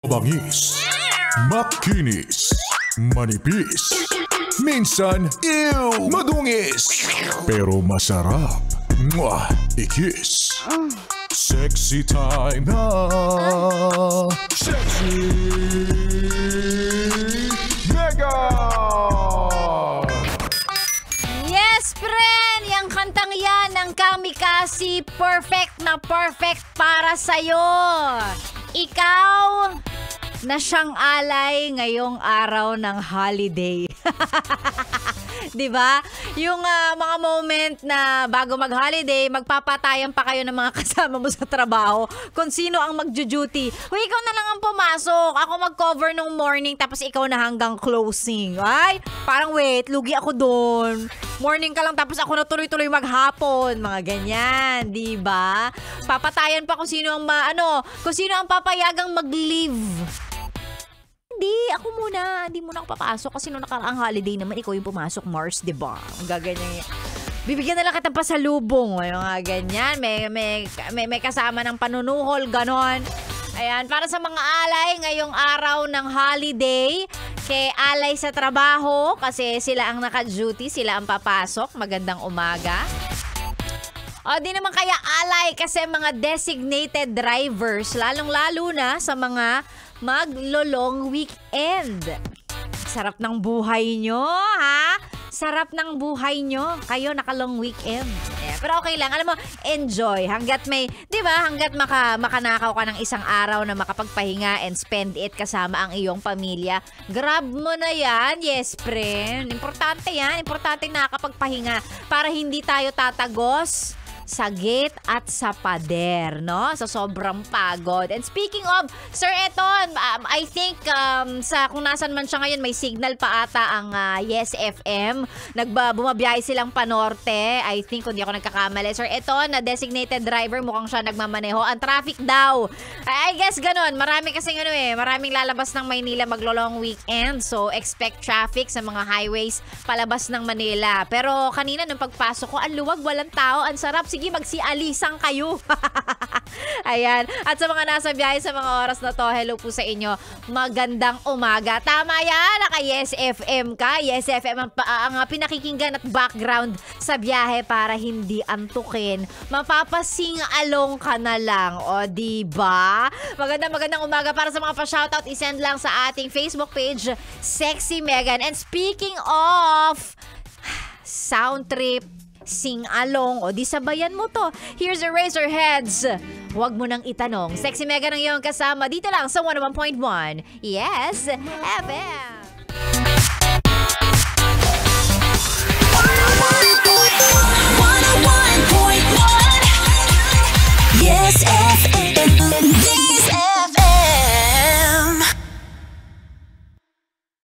Mabangis, makinis, manipis, minsan, madungis, pero masarap. Mwah! Ikis. Sexy time na. Sexy Mega! Yes, friend! Yang kantang yan ng Kamikasi, perfect na perfect para sa'yo. Ikaw na siyang alay ngayong araw ng holiday. 'Di ba? Yung mga moment na bago mag-holiday, magpapatayan pa kayo ng mga kasama mo sa trabaho kung sino ang magjo-duty. Uy, ikaw na lang ang pumasok. Ako mag-cover nung morning tapos ikaw na hanggang closing. Ay, parang wait, lugi ako doon. Morning ka lang tapos ako na tuloy-tuloy maghapon. Mga ganyan, 'di ba? Papatayan pa kung sino ang kung sino ang papayagang mag-leave. Hindi, ako muna. Hindi muna ako papasok kasi nung nakaraang holiday naman, ikaw yung pumasok, Mars, diba? Ang gaganyan. Bibigyan na lang kita pasalubong. Yung nga ganyan. May kasama ng panunuhol, ganon. Ayan, para sa mga alay ngayong araw ng holiday, kay alay sa trabaho, kasi sila ang naka-duty, sila ang papasok. Magandang umaga. O, di naman kaya alay kasi mga designated drivers, lalong-lalo na sa mga maglo-long weekend. Sarap ng buhay nyo, ha? Sarap ng buhay nyo. Kayo naka-long weekend. Yeah, pero okay lang. Alam mo, enjoy. Hanggat may, di ba? Hanggat makanakaw ka ng isang araw na makapagpahinga and spend it kasama ang iyong pamilya. Grab mo na yan. Yes, friend. Importante yan. Importante nakakapagpahinga para hindi tayo tatagos sa gate at sa pader, no? Sa sobrang pagod. And speaking of, Sir Eton, I think kung nasan man siya ngayon, may signal pa ata ang Yes FM. Bumabiyahe silang panorte. I think, kung di ako nagkakamali. Sir Eton, na designated driver, mukhang siya nagmamaneho. Ang traffic daw. I guess ganun. Marami kasing maraming lalabas ng Maynila maglo-long weekend. So, expect traffic sa mga highways palabas ng Manila. Pero kanina, nung pagpasok ko, ang luwag, walang tao, ang sarap. Sige, magsialisang kayo. Ayan. At sa mga nasa biyahe sa mga oras na to, hello po sa inyo. Magandang umaga. Tama yan. Naka-Yes FM ka. Yes FM ang pinakikinggan at background sa biyahe para hindi antukin. Mapapasing-along ka na lang. O, diba? Magandang umaga. Para sa mga pa-shoutout, isend lang sa ating Facebook page, Sexy Megan. And speaking of sound trip, sing-along, o di sabayan mo to. Here's Eraserheads. Huwag mo nang itanong. Sexy Mega ng iyong kasama dito lang sa 101.1 Yes FM.